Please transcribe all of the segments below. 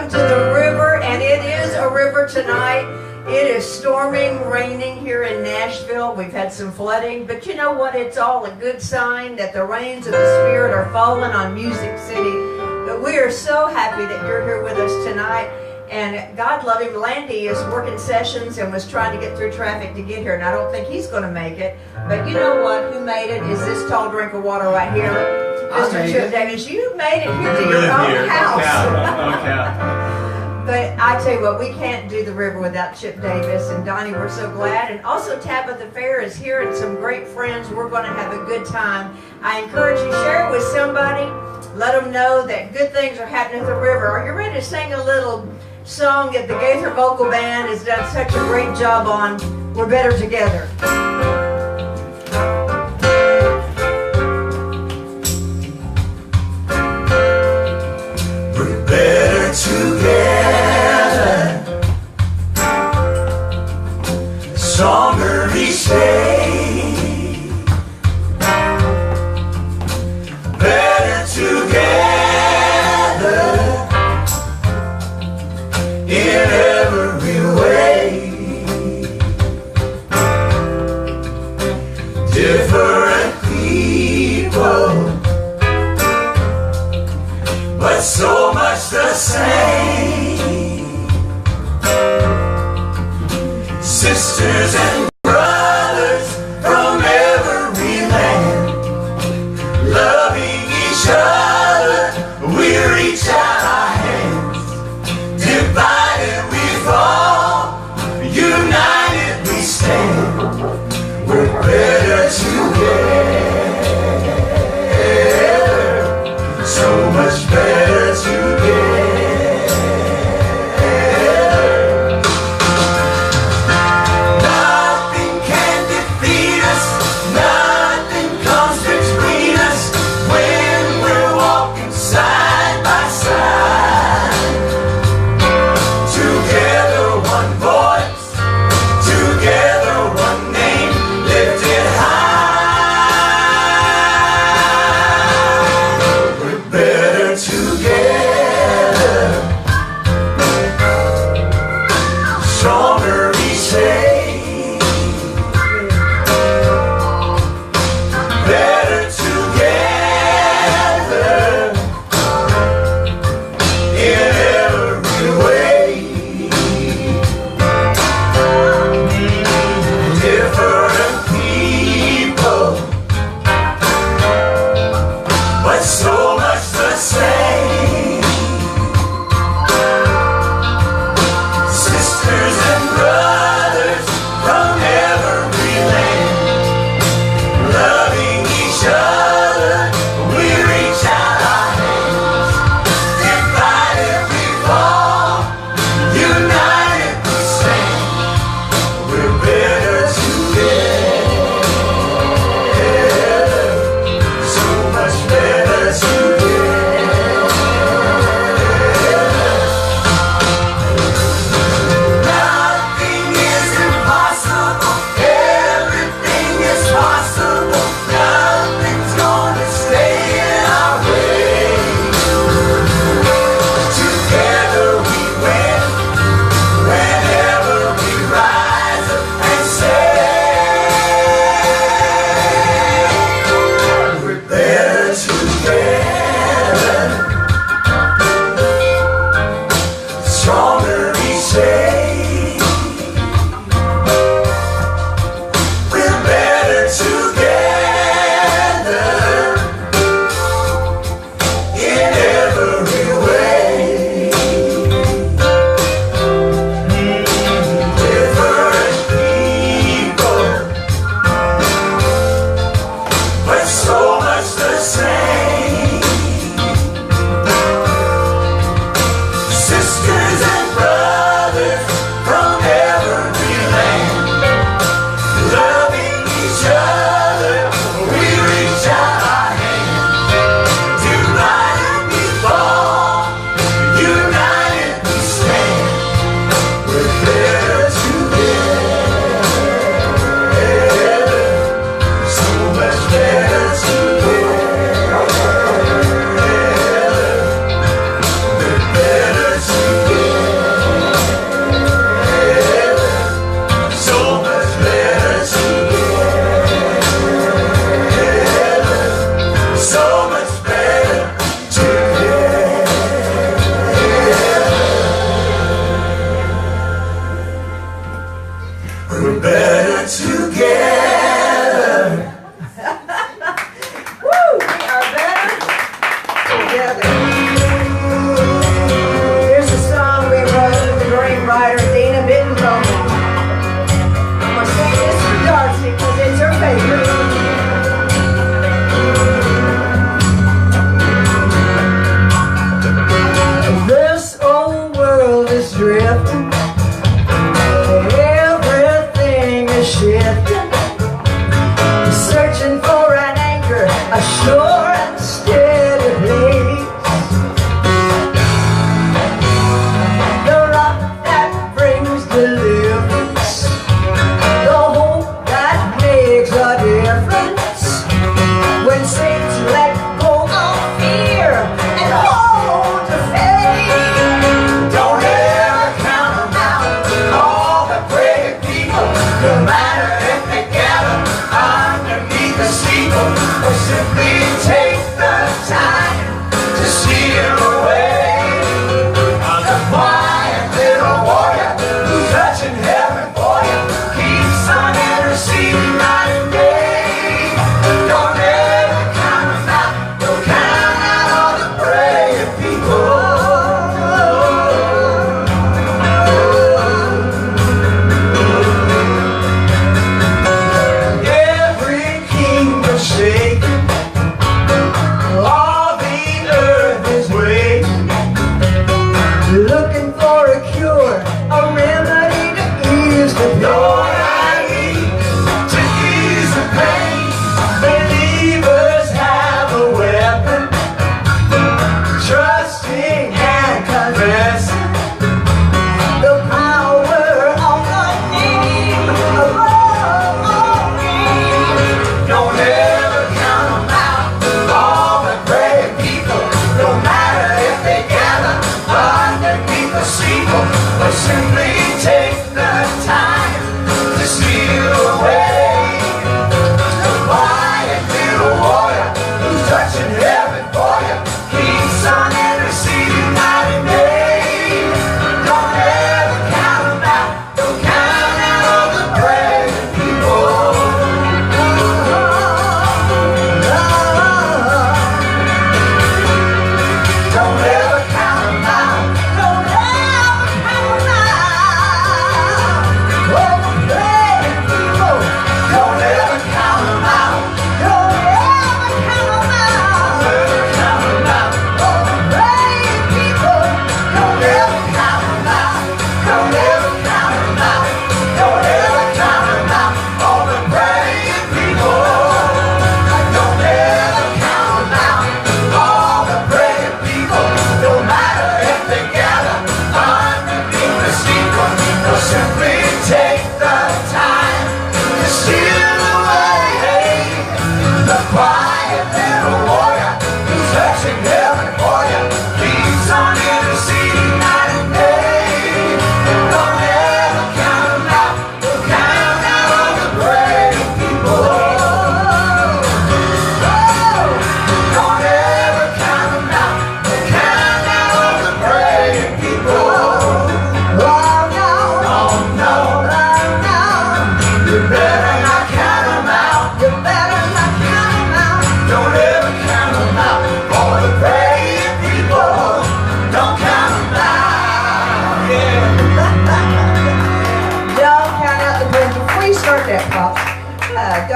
welcome to the river, and it is a river tonight. It is storming, raining here in Nashville. We've had some flooding, but you know what? It's all a good sign that the rains of the Spirit are falling on Music City. But we are so happy that you're here with us tonight. And God love him, Landy is working sessions and was trying to get through traffic to get here, and I don't think he's going to make it. But you know what? Who made it is this tall drink of water right here. Mr. Chip Davis, you made it here to your own house. But I tell you what, we can't do the river without Chip Davis. And Donnie, we're so glad. And also Tabitha Fair is here and some great friends. We're going to have a good time. I encourage you, share it with somebody. Let them know that good things are happening at the river. Are you ready to sing a little song that the Gaither Vocal Band has done such a great job on? We're Better Together. We're better together, stronger each day, better together in every way. Different people, but so much the same. Sisters and brothers from every land, loving each other, we reach out our hands. Divided we fall, united we stand. We're better together, so much better together. Not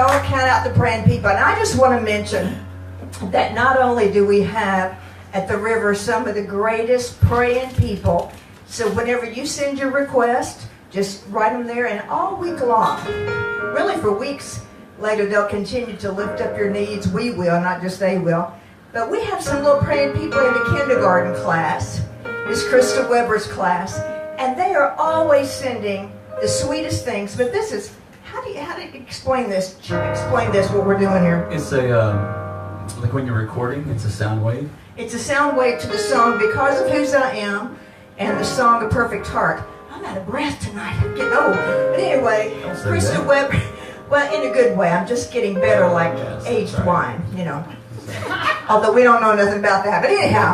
all count out the praying people. And I just want to mention that not only do we have at the river some of the greatest praying people, so whenever you send your request, just write them there, and all week long, really for weeks later, they'll continue to lift up your needs. We will, not just they will. But we have some little praying people in the kindergarten class, Miss Krista Weber's class, and they are always sending the sweetest things. But this is, how do you explain this? Explain this, what we're doing here. It's a, like when you're recording, it's a sound wave. It's a sound wave to the song Because of Whose I Am and the song A Perfect Heart. I'm out of breath tonight. I'm getting old. But anyway, Krista Weber, well, in a good way. I'm just getting better like aged wine, you know. Although we don't know nothing about that. But anyhow.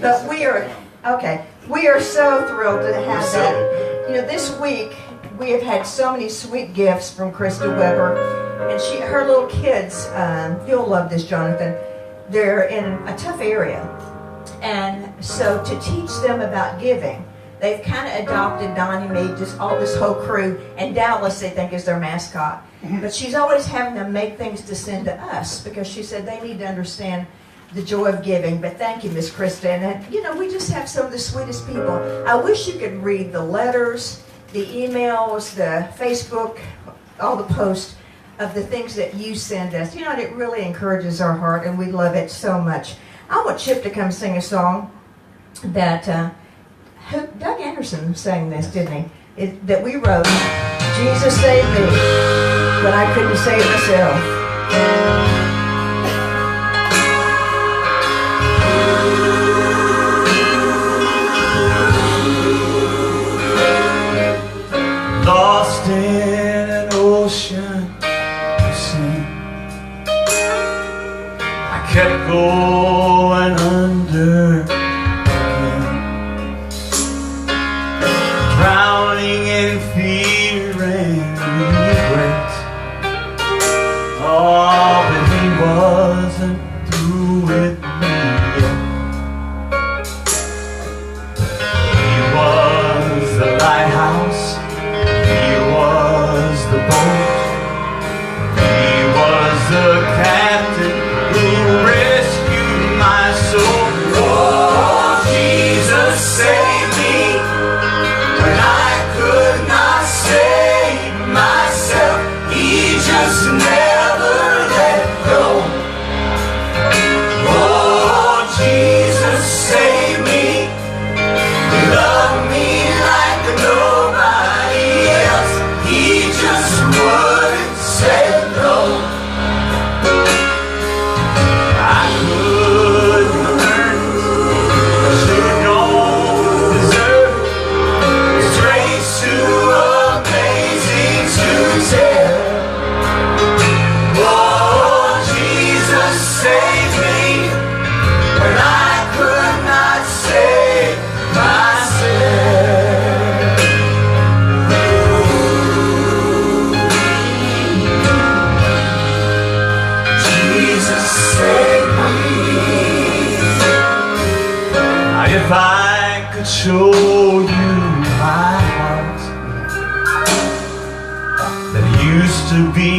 But we are so thrilled to have that. You know, this week we have had so many sweet gifts from Krista Weber. And her little kids, you'll love this, Jonathan. They're in a tough area. And so to teach them about giving, they've kind of adopted Donnie Meade, just all this whole crew, and Dallas they think is their mascot. But she's always having them make things to send to us because she said they need to understand the joy of giving. But thank you, Miss Krista. And, you know, we just have some of the sweetest people. I wish you could read the letters, the emails, the Facebook, all the posts of the things that you send us. You know, and it really encourages our heart, and we love it so much. I want Chip to come sing a song that Doug Anderson sang this, didn't he? That we wrote, Jesus Saved Me When I Couldn't Save Myself. Lost in an ocean of sin, I kept going under again, drowning in fear and regret. Oh, but he wasn't through with me yet. He was the lighthouse, he was the boat, he was the captain who rescued my soul. Oh, Jesus saved me when I could not save myself. He just never let go. Oh, Jesus saved me. He loved me like nobody else. He just wouldn't say no. I couldn't earn it, should don't deserve it. His grace too amazing to tell. Oh, Jesus saved me when I could not save myself. Jesus saved me. Now if I could show you my heart that used to be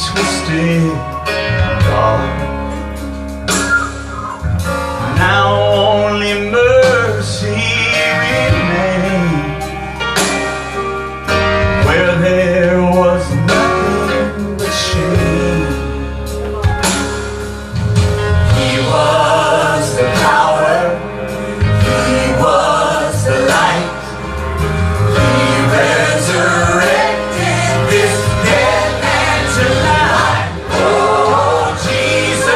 twisted and dark, now only mercy remains. Where there was nothing but shame, he was the power, he was the light, he resurrected this dead man to life. Oh, Jesus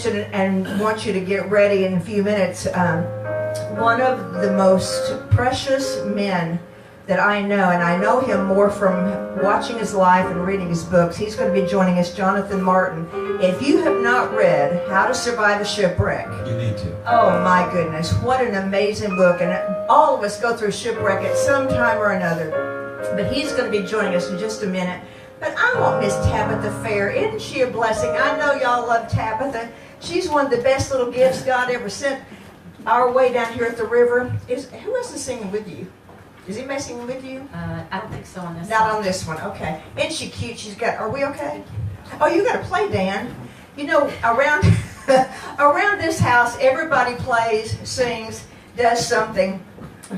mention and want you to get ready in a few minutes. One of the most precious men that I know, and I know him more from watching his life and reading his books. He's going to be joining us, Jonathan Martin. If you have not read How to Survive a Shipwreck, You need to. oh my goodness, what an amazing book. And all of us go through shipwreck at some time or another. But he's going to be joining us in just a minute. But I want Miss Tabitha Fair. Isn't she a blessing? I know y'all love Tabitha. She's one of the best little gifts God ever sent our way down here at the river. Who else is singing with you? Is he messing with you? I don't think so on this Not one. on this one, okay. Isn't she cute? She's got, are we okay? Oh, you got to play, Dan. You know, around around this house, everybody plays, sings, does something.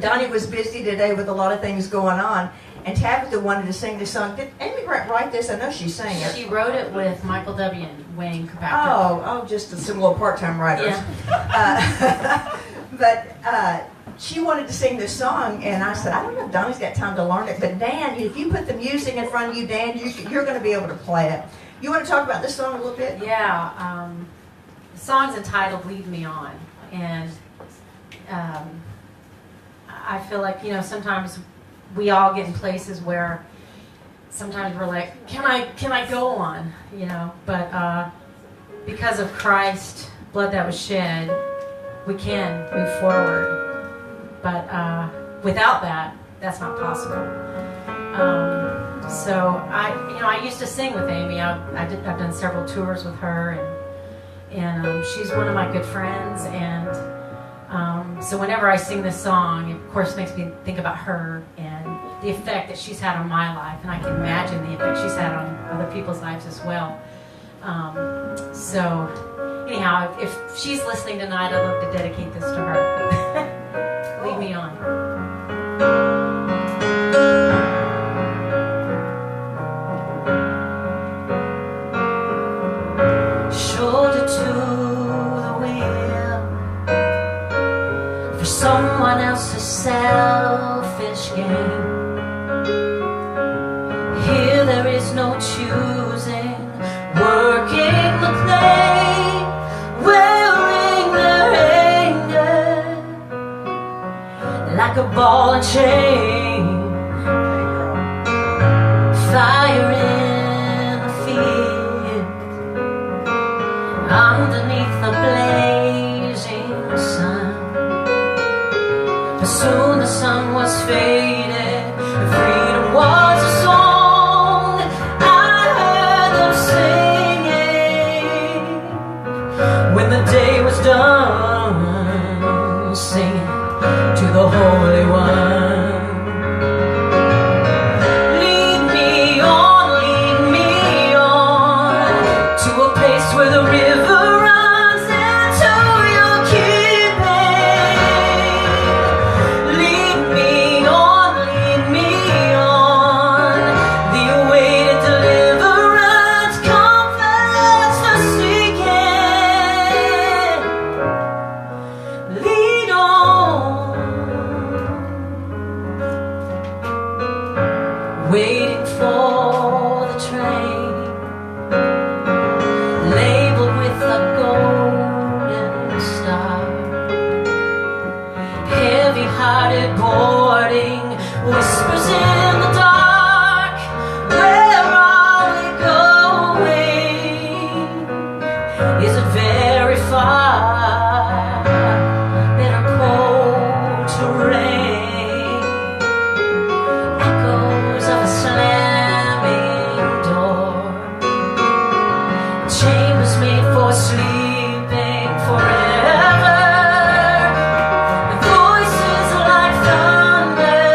Donnie was busy today with a lot of things going on, and Tabitha wanted to sing this song. Did Amy write this? I know she sang it. She wrote it with Michael W. and Wayne Kirkpatrick. Oh, just some little part-time writers. Yeah. But she wanted to sing this song, and I said, I don't know if Donnie's got time to learn it, but Dan, if you put the music in front of you, Dan, you're going to be able to play it. You want to talk about this song a little bit? Yeah. The song's entitled "Lead Me On," and I feel like, you know, sometimes we all get in places where sometimes we're like, can I go on, you know? But because of Christ's blood that was shed, we can move forward. But without that, that's not possible. So I used to sing with Amy. I've done several tours with her, and she's one of my good friends. And so whenever I sing this song, it of course makes me think about her and the effect that she's had on my life, and I can imagine the effect she's had on other people's lives as well. So anyhow, if she's listening tonight, I'd love to dedicate this to her. Lead me on. Shoulder to the wheel for someone else's selfish gain. Here there is no choosing, working the clay, wearing their anger like a ball and chain. Fire in the field, underneath the blazing sun. But soon the sun was faded, and freedom was a song. I heard them singing when the day was done, singing to the Holy One. Lead me on to a place where the river runs into your keeping. Lead me on, the awaited deliverance, comforts the seeking. Lead on, waiting for the train, labeled with a golden star. Heavy-hearted boarding, whispers in the dark. Where are we going? Is it very far? Bitter cold terrain, echoes of a slamming door, chambers made for sleeping forever. The voices like thunder,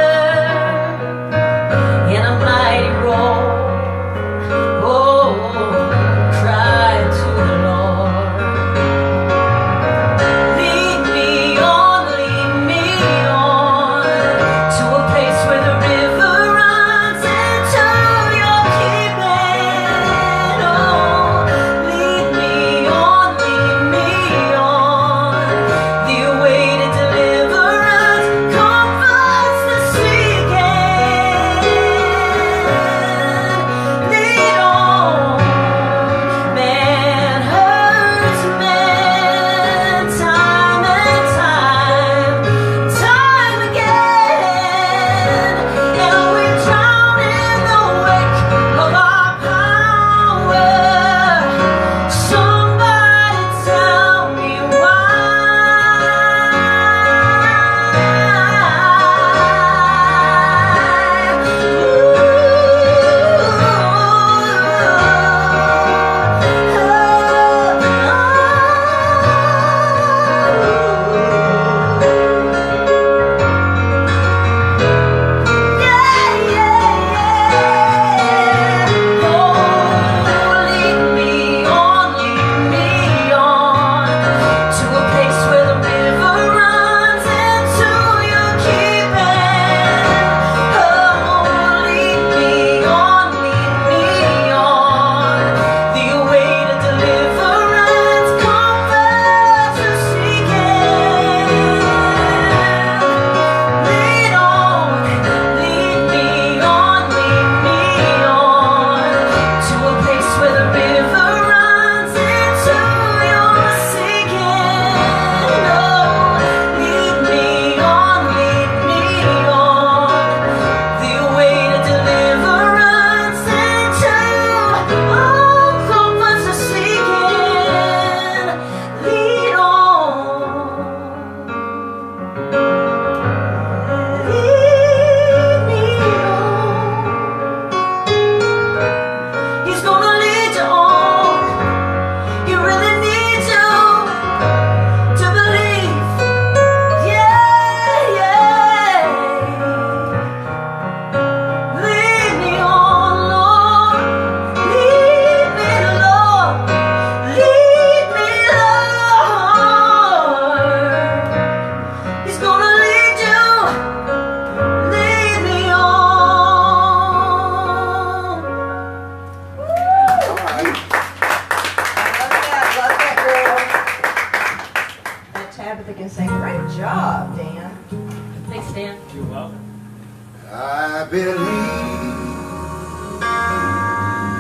I believe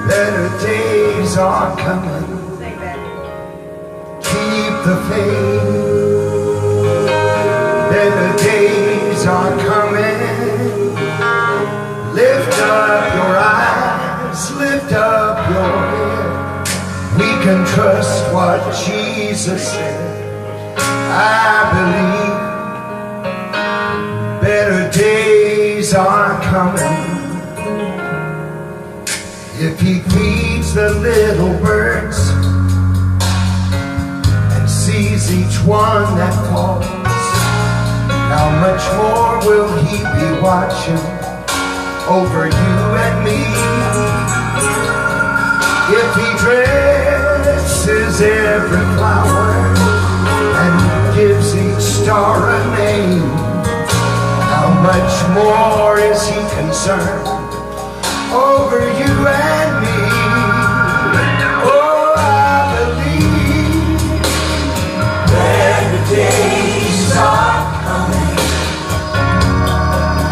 better days are coming. Say that. Keep the faith. Better days are coming. Lift up your eyes, lift up your head. We can trust what Jesus said. I believe better days are coming. If he feeds the little birds and sees each one that falls, how much more will he be watching over you and me? If he dresses every flower and gives each star a name, how much more is he concerned over you and me? Oh, I believe better days are coming.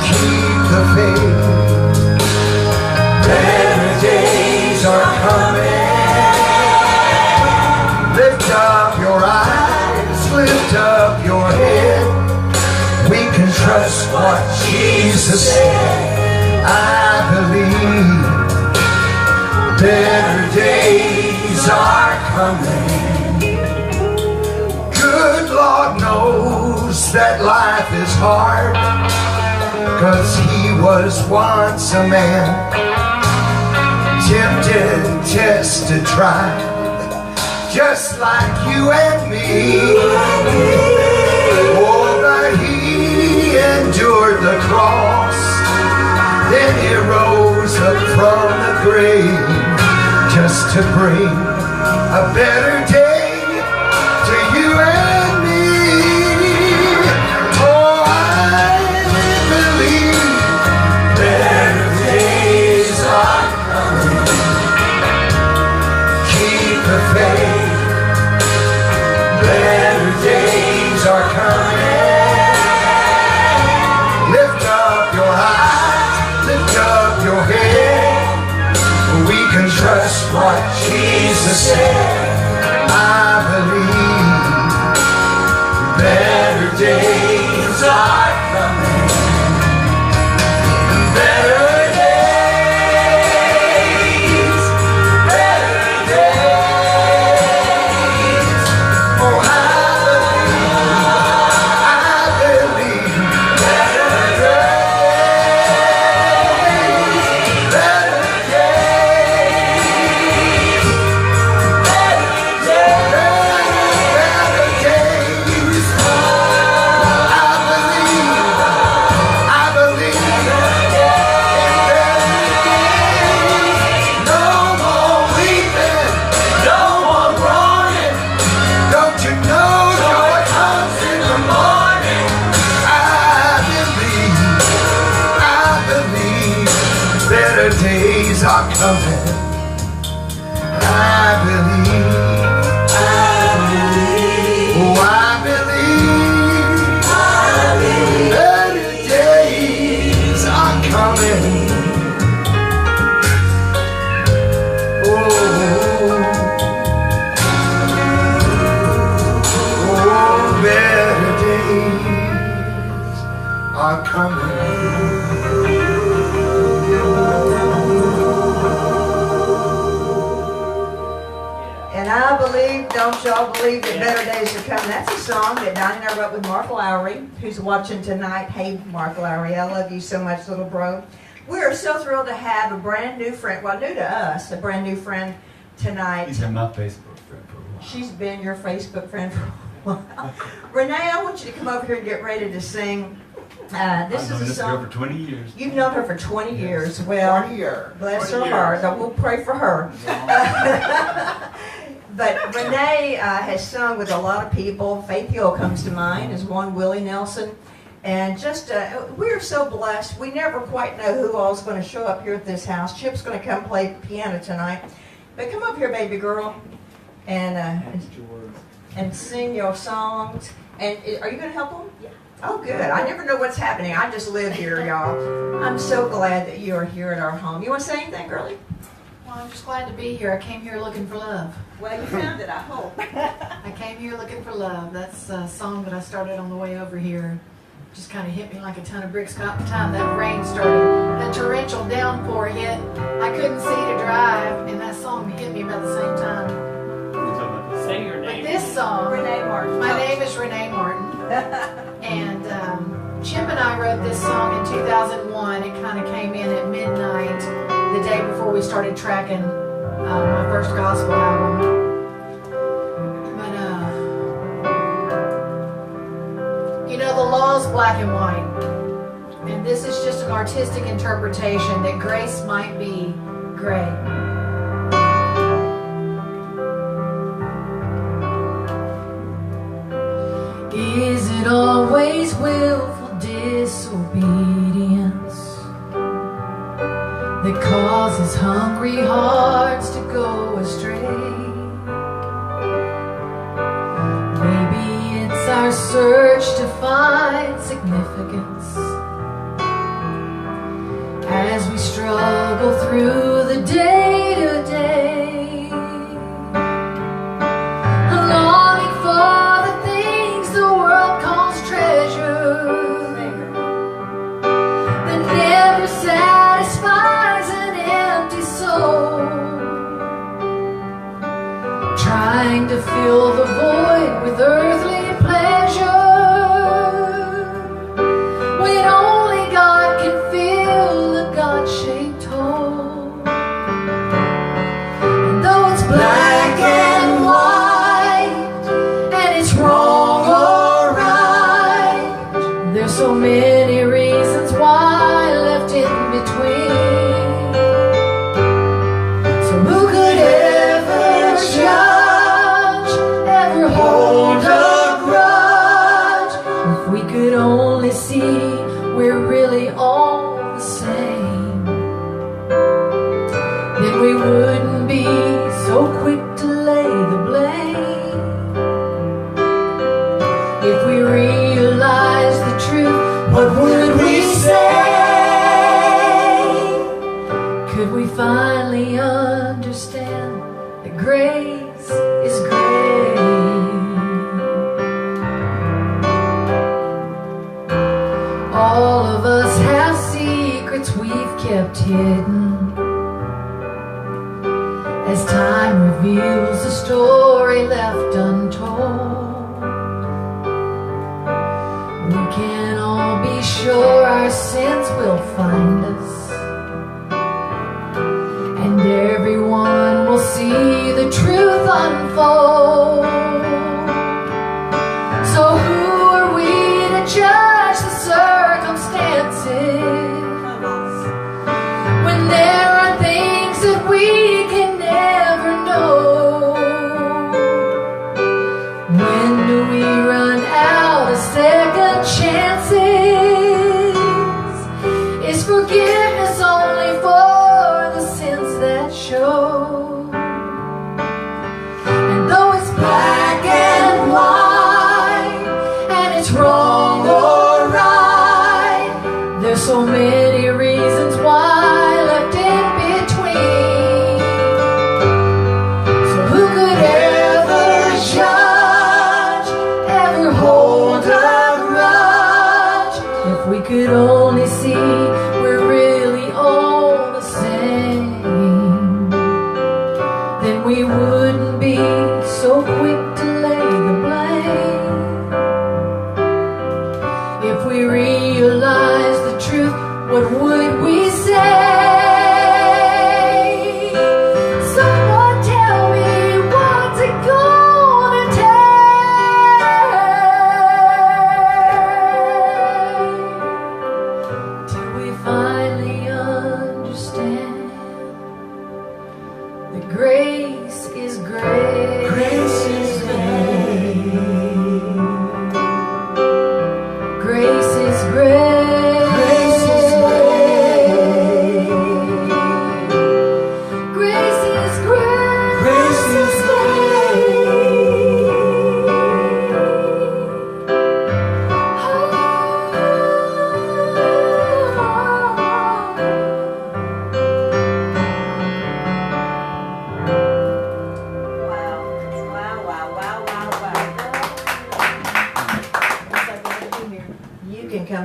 Keep the faith. Better days are coming. Lift up your eyes, lift up your head. We can trust what Jesus said. I believe better days are coming. Good Lord knows that life is hard, 'cause he was once a man, tempted, tested, tried, just like you and me. Oh, but he endured the cross, then he rose up from the grave, just to bring a better day to you and me. Oh, I believe better days are coming. Keep the faith. Better days are coming. Lift up your eyes, lift up your head. We can trust what Jesus said. I believe better days are coming. Better days, better days. Oh, I believe better days, better days, better days. I believe in better days. No more weeping, no more groaning. Don't you know joy comes in the morning? I believe better days are coming. I believe, oh, I believe better days are coming. Oh, better days are coming. And I believe, don't y'all believe that better days are coming? That's a song that Donnie and I wrote with Mark Lowry, who's watching tonight. Hey, Mark Lowry, I love you so much, little bro. We are so thrilled to have a brand new friend, well, new to us, a brand new friend tonight. He's been my Facebook friend for a while. She's been your Facebook friend for a while. Renee, I want you to come over here and get ready to sing. This I've is known a this girl song. for 20 years. You've known her for 20 years. Well, 20 years. bless 20 her heart. years. Now, we'll pray for her. But Renee has sung with a lot of people. Faith Hill comes to mind as one, Willie Nelson. And just, we're so blessed. We never quite know who all is going to show up here at this house. Chip's going to come play piano tonight. But come up here, baby girl, and sing your songs. And are you going to help them? Yeah. Oh, good. I never know what's happening. I just live here, y'all. I'm so glad that you are here at our home. You want to say anything, girlie? Well, I'm just glad to be here. I came here looking for love. Well, you found it, I hope. I came here looking for love. That's a song that I started on the way over here. Just kind of hit me like a ton of bricks. By the time that rain started, that torrential downpour hit, I couldn't see to drive, and that song hit me about the same time. Say your name. But this song, Renee Martin. my name is Renee Martin, and Chip and I wrote this song in 2001. It kind of came in at midnight, the day before we started tracking my first gospel album. You know, the law's black and white, and this is just an artistic interpretation that grace might be gray. Is it always willful disobedience that causes hungry hearts to go astray? Our search to find significance as we struggle through the day-to-day, longing for the things the world calls treasure that never satisfies an empty soul, trying to fill the void with earthly when only God can fill a God-shaped hole. And though it's black and white, and it's wrong or right, there's so many reasons why left in between. So who could ever judge, ever hold up? We could only see we're really all the same, then we wouldn't be so quick to lay the blame. If we realized the truth, what would we say? Could we finally understand that grace is grace? All of us have secrets we've kept hidden. As time reveals the story left untold, we can all be sure our sins will find us, and everyone will see the truth unfold. So who are we to judge the circumstances when there are things that we can never know? When do we run out of second chances? Is forgiveness only for the sins that show? And though it's black and white, and it's wrong or right, there's so many reasons why left in between. So who could ever judge, ever hold a grudge, if we could only see we're really all the same? Then we wouldn't be so quick to lay the blame. If we realize the truth, what would we say? Someone tell me, what's it gonna take till we finally understand that grace is grace? Grace is grace. Grace is grace. Grace is grace.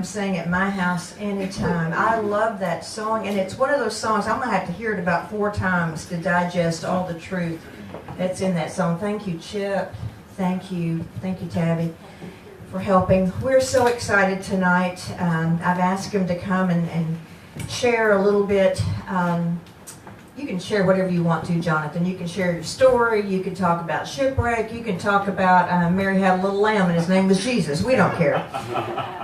sing at my house anytime. I love that song, and it's one of those songs I'm going to have to hear it about 4 times to digest all the truth that's in that song. Thank you, Chip. Thank you, Tabby, for helping. We're so excited tonight. I've asked him to come and share a little bit. You can share whatever you want to, Jonathan. You can share your story. You can talk about shipwreck. You can talk about Mary had a little lamb and his name was Jesus. We don't care.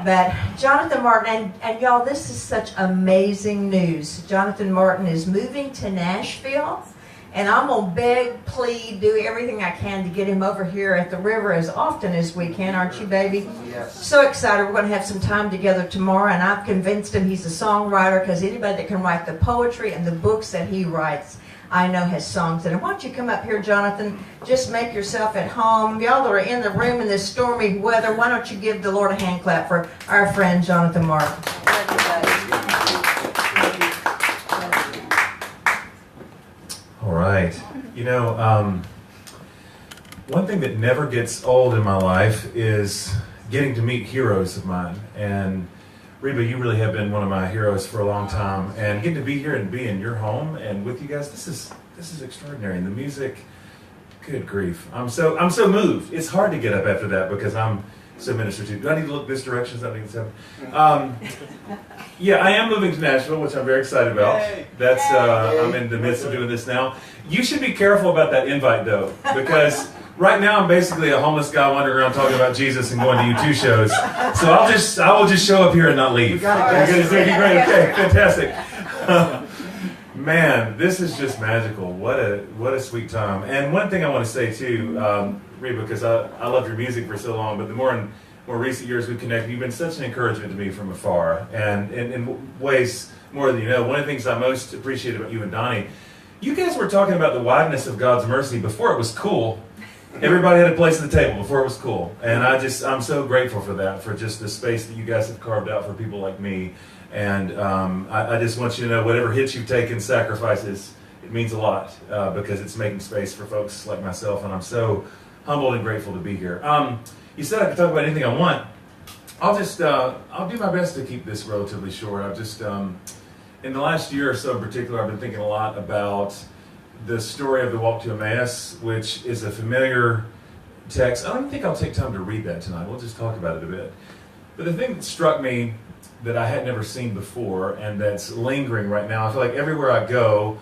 But Jonathan Martin, and y'all, this is such amazing news. Jonathan Martin is moving to Nashville. And I'm going to beg, plead, do everything I can to get him over here at the river as often as we can, aren't you, baby? Yes. So excited. We're going to have some time together tomorrow, and I've convinced him he's a songwriter, because anybody that can write the poetry and the books that he writes, I know has songs in it. Why don't you come up here, Jonathan? Just make yourself at home. Y'all that are in the room in this stormy weather, why don't you give the Lord a hand clap for our friend Jonathan Martin? All right. You know, one thing that never gets old in my life is getting to meet heroes of mine. And Reba, you really have been one of my heroes for a long time. And getting to be here and be in your home and with you guys, this is extraordinary. And the music, good grief. I'm so moved. It's hard to get up after that because I'm so ministered to. Do I need to look this direction? Is that what yeah, I am moving to Nashville, which I'm very excited about. That's I'm in the midst of doing this now. You should be careful about that invite, though, because right now I'm basically a homeless guy wandering around talking about Jesus and going to U2 shows. So I will just show up here and not leave. Great. Okay, fantastic. Man, this is just magical. What a sweet time. And one thing I want to say too, Reba, because I loved your music for so long, but the more recent years we've connected, you've been such an encouragement to me from afar, and in ways more than you know. One of the things I most appreciate about you and Donnie, you guys were talking about the wideness of God's mercy before it was cool. Everybody had a place at the table before it was cool, and I'm so grateful for that, for just the space that you guys have carved out for people like me. And I just want you to know, whatever hits you've taken, sacrifices, it means a lot because it's making space for folks like myself, and I'm so humbled and grateful to be here. You said I could talk about anything I want. I'll do my best to keep this relatively short. I've just, in the last year or so in particular, I've been thinking a lot about the story of the walk to Emmaus, which is a familiar text. I don't think I'll take time to read that tonight. We'll just talk about it a bit. But the thing that struck me that I had never seen before and that's lingering right now, I feel like everywhere I go,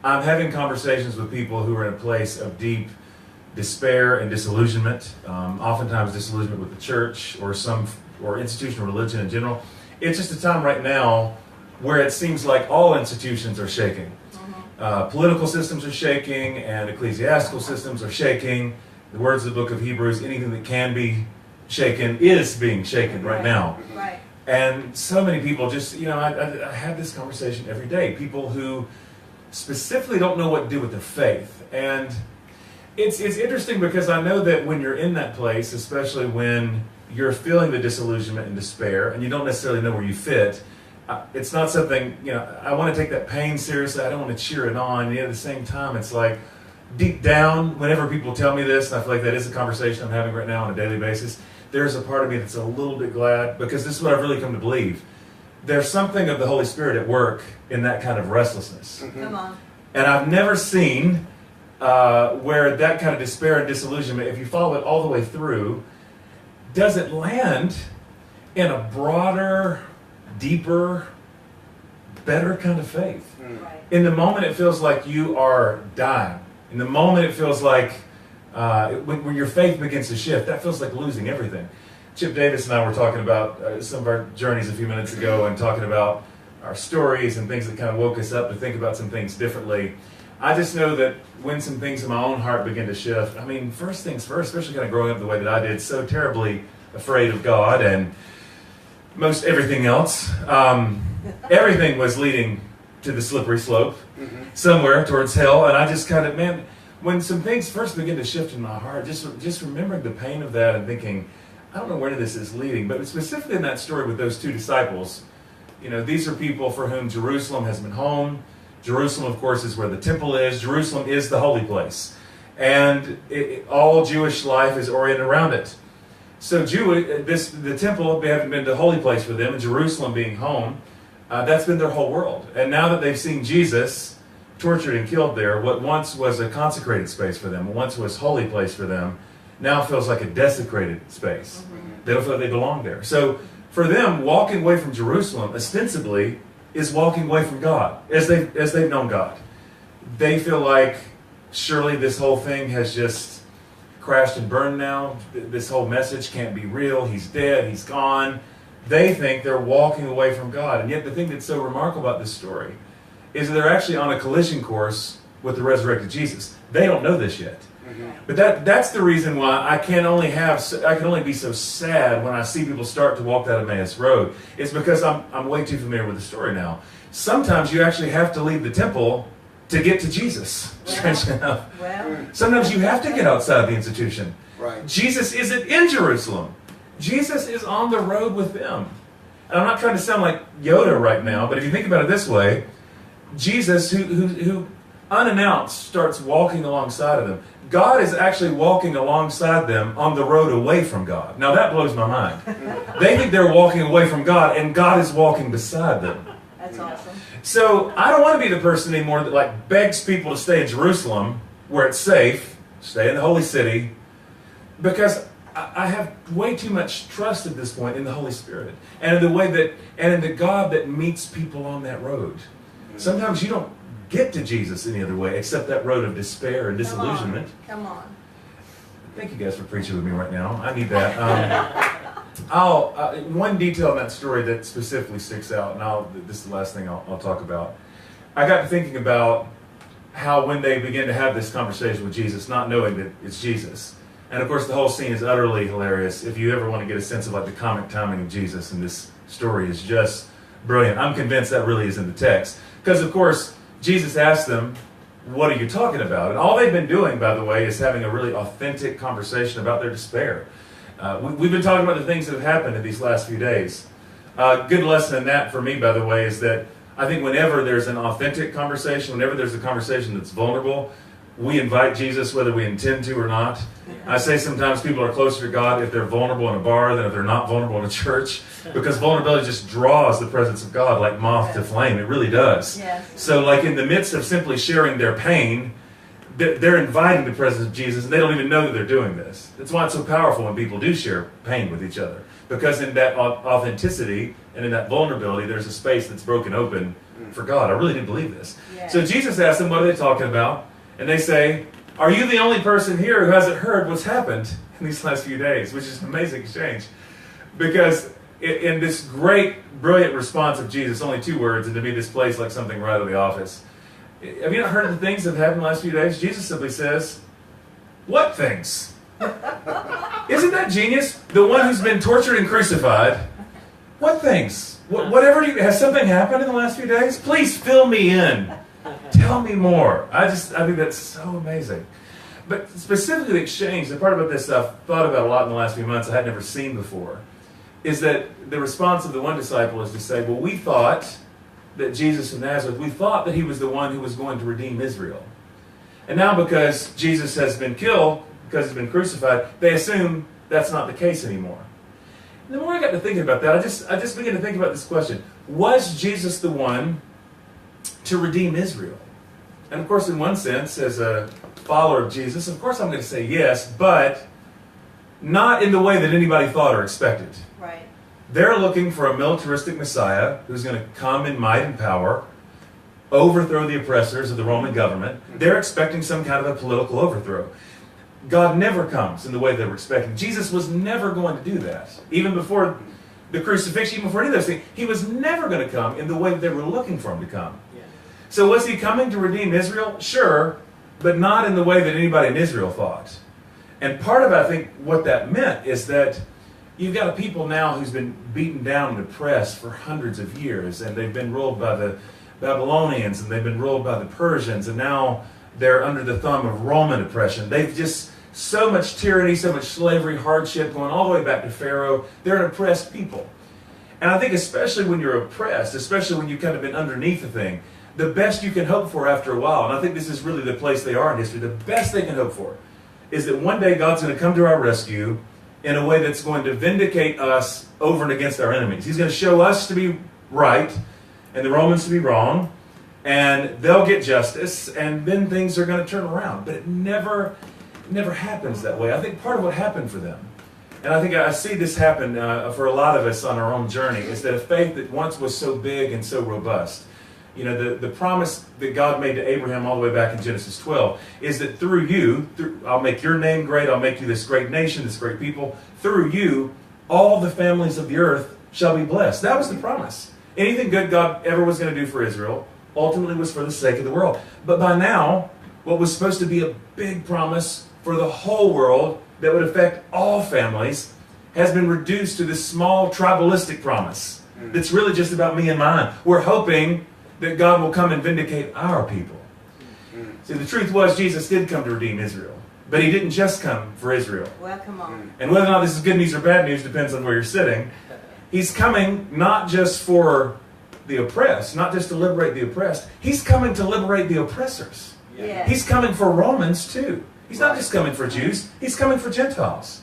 I'm having conversations with people who are in a place of deep despair and disillusionment, oftentimes disillusionment with the church or institutional religion in general. It's just a time right now where it seems like all institutions are shaking. Political systems are shaking and ecclesiastical systems are shaking. The words of the book of Hebrews, anything that can be shaken is being shaken right now. Right. And so many people just, I have this conversation every day. People who specifically don't know what to do with their faith. And it's interesting because I know that when you're in that place, especially when you're feeling the disillusionment and despair, and you don't necessarily know where you fit, it's not something, I want to take that pain seriously. I don't want to cheer it on. And at the same time, it's like, deep down, whenever people tell me this, and I feel like that is a conversation I'm having right now on a daily basis, there's a part of me that's a little bit glad, because this is what I've really come to believe. There's something of the Holy Spirit at work in that kind of restlessness. Come on. And I've never seen where that kind of despair and disillusionment, if you follow it all the way through, doesn't land in a broader, deeper, better kind of faith. Right. In the moment it feels like you are dying. In the moment it feels like when your faith begins to shift, that feels like losing everything. Chip Davis and I were talking about some of our journeys a few minutes ago and talking about our stories and things that kind of woke us up to think about some things differently. I just know that when some things in my own heart begin to shift, first things first, especially kind of growing up the way that I did, so terribly afraid of God and most everything else. Everything was leading to the slippery slope, somewhere towards hell, and I just kind of, when some things first begin to shift in my heart, just remembering the pain of that and thinking, I don't know where this is leading, but specifically in that story with those two disciples, these are people for whom Jerusalem has been home. Jerusalem, of course, is where the temple is. Jerusalem is the holy place. And all Jewish life is oriented around it. So the temple, they haven't been the holy place for them, and Jerusalem being home, that's been their whole world. And now that they've seen Jesus tortured and killed there, what once was a consecrated space for them, what once was holy place for them, now feels like a desecrated space. They don't feel like they belong there. So for them, walking away from Jerusalem, ostensibly, is walking away from God, as they've known God. They feel like, surely this whole thing has just crashed and burned now. This whole message can't be real. He's dead. He's gone. They think they're walking away from God. And yet the thing that's so remarkable about this story is that they're actually on a collision course with the resurrected Jesus. They don't know this yet. But that's the reason why I can only be so sad when I see people start to walk that Emmaus road. It's because I'm way too familiar with the story now. Sometimes you actually have to leave the temple to get to Jesus, strangely enough. Well, Sometimes you have to get outside the institution. Right. Jesus isn't in Jerusalem. Jesus is on the road with them. And I'm not trying to sound like Yoda right now, but if you think about it this way, Jesus, who unannounced, starts walking alongside of them. God is actually walking alongside them on the road away from God. Now that blows my mind. They think they're walking away from God, and God is walking beside them. that's awesome. So I don't want to be the person anymore that like begs people to stay in Jerusalem where it's safe, stay in the holy city, because I have way too much trust at this point in the Holy Spirit and in the way that and in the God that meets people on that road. Sometimes you don't get to Jesus any other way except that road of despair and disillusionment. Come on. Thank you guys for preaching with me right now. I need that. One detail in that story that specifically sticks out, and this is the last thing I'll talk about. I got to thinking about how when they begin to have this conversation with Jesus, not knowing that it's Jesus. And of course the whole scene is utterly hilarious. If you ever want to get a sense of like the comic timing of Jesus, and this story is just brilliant. I'm convinced that really is in the text. Because of course, Jesus asked them, what are you talking about? And all they've been doing, by the way, is having a really authentic conversation about their despair. We've been talking about the things that have happened in these last few days. Good lesson in that for me, by the way, is that I think whenever there's an authentic conversation, whenever there's a conversation that's vulnerable, we invite Jesus whether we intend to or not. I say sometimes people are closer to God if they're vulnerable in a bar than if they're not vulnerable in a church, because vulnerability just draws the presence of God like moth to flame. It really does. Yes. So like in the midst of simply sharing their pain, they're inviting the presence of Jesus, and they don't even know that they're doing this. That's why it's so powerful when people do share pain with each other, because in that authenticity and in that vulnerability, there's a space that's broken open for God. I really do believe this. Yes. So Jesus asked them, what are they talking about? And they say, are you the only person here who hasn't heard what's happened in these last few days? Which is an amazing exchange. Because in this great, brilliant response of Jesus, only 2 words, and to me this plays like something right out of The Office. Have you not heard of the things that have happened in the last few days? Jesus simply says, what things? Isn't that genius? The one who's been tortured and crucified. What things? Has something happened in the last few days? Please fill me in. Tell me more. I think that's so amazing. But specifically the exchange, the part about this I've thought about a lot in the last few months I had never seen before, is that the response of the one disciple is to say, well, we thought that Jesus of Nazareth, we thought that he was the one who was going to redeem Israel. And now because Jesus has been killed, because he's been crucified, they assume that's not the case anymore. And the more I got to thinking about that, I just began to think about this question. Was Jesus the one to redeem Israel? And of course, in one sense, as a follower of Jesus, of course I'm going to say yes, but not in the way that anybody thought or expected. Right. They're looking for a militaristic Messiah who's going to come in might and power, overthrow the oppressors of the Roman government. They're expecting some kind of a political overthrow. God never comes in the way they were expecting. Jesus was never going to do that. Even before the crucifixion, even before any of those things, he was never going to come in the way that they were looking for him to come. So was he coming to redeem Israel? Sure, but not in the way that anybody in Israel thought. And part of, I think, what that meant is that you've got a people now who's been beaten down and oppressed for hundreds of years, and they've been ruled by the Babylonians, and they've been ruled by the Persians, and now they're under the thumb of Roman oppression. They've just so much tyranny, so much slavery, hardship, going all the way back to Pharaoh. They're an oppressed people. And I think especially when you're oppressed, especially when you've kind of been underneath the thing, the best you can hope for after a while, and I think this is really the place they are in history, the best they can hope for is that one day God's going to come to our rescue in a way that's going to vindicate us over and against our enemies. He's going to show us to be right and the Romans to be wrong, and they'll get justice, and then things are going to turn around. But it never happens that way. I think part of what happened for them, and I think I see this happen for a lot of us on our own journey, is that a faith that once was so big and so robust. You know, the promise that God made to Abraham all the way back in Genesis 12 is that through you, I'll make your name great, I'll make you this great nation, this great people. Through you, all the families of the earth shall be blessed. That was the promise. Anything good God ever was going to do for Israel ultimately was for the sake of the world. But by now, what was supposed to be a big promise for the whole world that would affect all families has been reduced to this small tribalistic promise that's really just about me and mine. We're hoping that God will come and vindicate our people. See, the truth was Jesus did come to redeem Israel. But he didn't just come for Israel. Well, come on. And whether or not this is good news or bad news depends on where you're sitting. He's coming not just for the oppressed, not just to liberate the oppressed. He's coming to liberate the oppressors. Yes. He's coming for Romans too. He's not just coming for Jews. He's coming for Gentiles.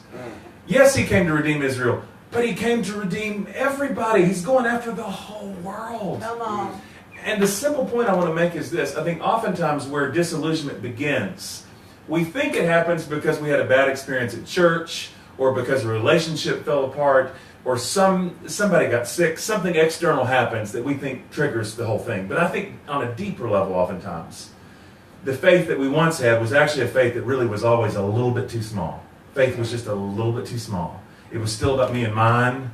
Yes, he came to redeem Israel, but he came to redeem everybody. He's going after the whole world. Come on. And the simple point I want to make is this. I think oftentimes where disillusionment begins, we think it happens because we had a bad experience at church, or because a relationship fell apart, or somebody got sick, something external happens that we think triggers the whole thing. But I think on a deeper level oftentimes, the faith that we once had was actually a faith that really was always a little bit too small. Faith was just a little bit too small. It was still about me and mine.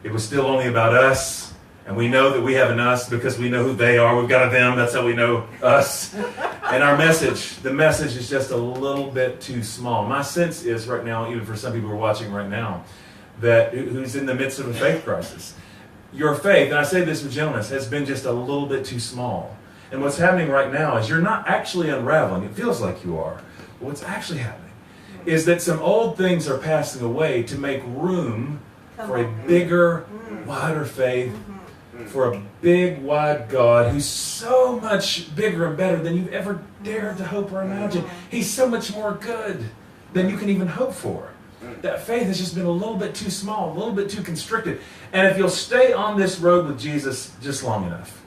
It was still only about us. And we know that we have an us because we know who they are. We've got a them. That's how we know us. And our message, the message is just a little bit too small. My sense is right now, even for some people who are watching right now, that who's in the midst of a faith crisis, your faith, and I say this with gentleness, has been just a little bit too small. And what's happening right now is you're not actually unraveling. It feels like you are. But what's actually happening is that some old things are passing away to make room for a bigger, wider faith, for a big, wide God who's so much bigger and better than you've ever dared to hope or imagine. He's so much more good than you can even hope for. That faith has just been a little bit too small, a little bit too constricted. And if you'll stay on this road with Jesus just long enough,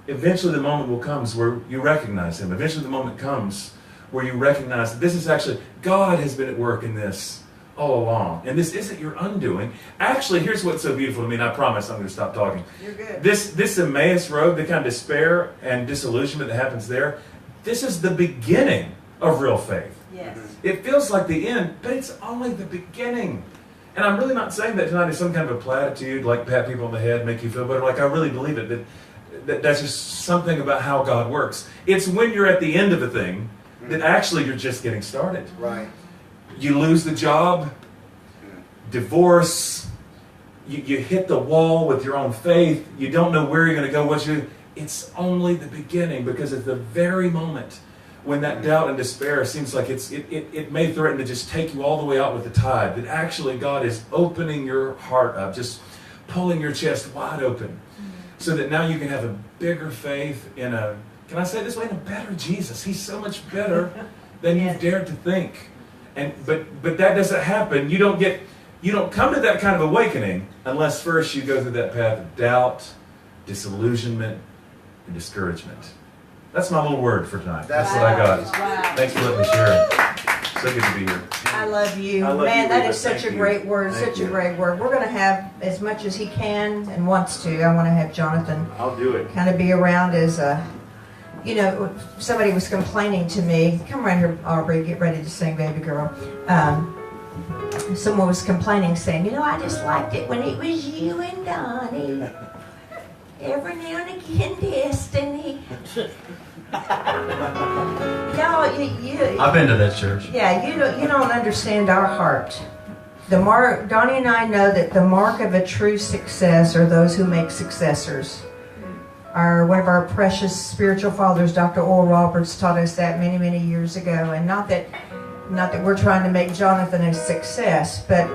eventually the moment will come where you recognize him. Eventually the moment comes where you recognize that this is actually, God has been at work in this all along. And this isn't your undoing. Actually, here's what's so beautiful to me, and I promise I'm going to stop talking. You're good. This Emmaus road, the kind of despair and disillusionment that happens there, this is the beginning of real faith. Yes. It feels like the end, but it's only the beginning. And I'm really not saying that tonight is some kind of a platitude, like pat people on the head, make you feel better. Like I really believe it, that's just something about how God works. It's when you're at the end of a thing that actually you're just getting started. Right. You lose the job, divorce, you hit the wall with your own faith, you don't know where you're going to go, it's only the beginning, because at the very moment when that doubt and despair seems like it may threaten to just take you all the way out with the tide, that actually God is opening your heart up, just pulling your chest wide open, so that now you can have a bigger faith in a, can I say it this way, in a better Jesus. He's so much better than you've dared to think. And but that doesn't happen. You don't come to that kind of awakening unless first you go through that path of doubt, disillusionment, and discouragement. That's my little word for tonight. That's what I got. Wow. Thanks for letting me share it. So good to be here. I love you. I love Man, you, that Rita. is such Thank a you. great word, Thank such you. a great word. We're going to have, as much as he can and wants to, I want to have Jonathan I'll do it. kind of be around as a, somebody was complaining to me. Come right here, Aubrey, get ready to sing, baby girl. Someone was complaining, saying, I just liked it when it was you and Donnie. Every now and again, Destiny. Y'all, I've been to that church. yeah, you don't understand our heart. Donnie and I know that the mark of a true success are those who make successors. One of our precious spiritual fathers, Dr. Oral Roberts, taught us that many, many years ago. And not that we're trying to make Jonathan a success, but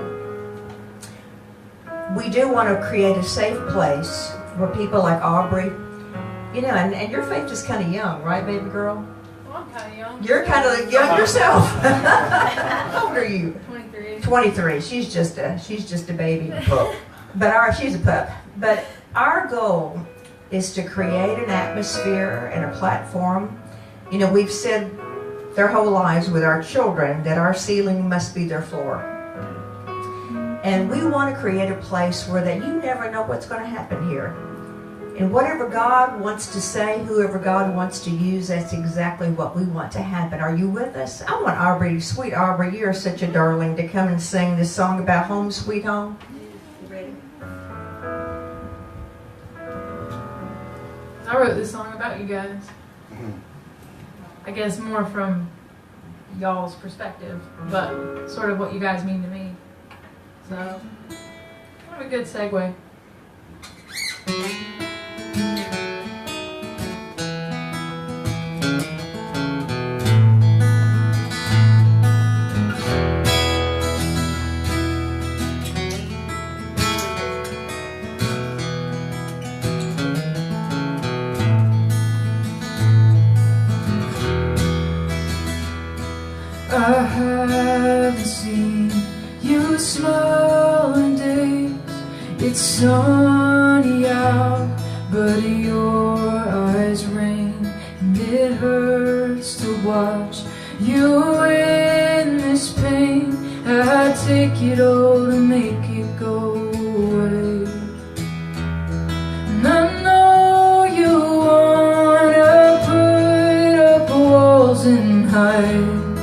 we do want to create a safe place where people like Aubrey, and your faith is kind of young, right, baby girl? Well, I'm kind of young. You're kind of young yourself. How old are you? 23. 23. She's just a baby. Pup. But she's a pup. But our goal is to create an atmosphere and a platform. You know, we've said their whole lives with our children that our ceiling must be their floor. And we want to create a place where that you never know what's going to happen here. And whatever God wants to say, whoever God wants to use, that's exactly what we want to happen. Are you with us? I want Aubrey, sweet Aubrey, you're such a darling, to come and sing this song about Home Sweet Home. You ready? I wrote this song about you guys. I guess more from y'all's perspective, but sort of what you guys mean to me. So, kind of a good segue. I haven't seen you smile in days. It's sunny out, but your eyes rain, and it hurts to watch you in this pain. I take it all to make it go away. And I know you wanna put up walls and hide,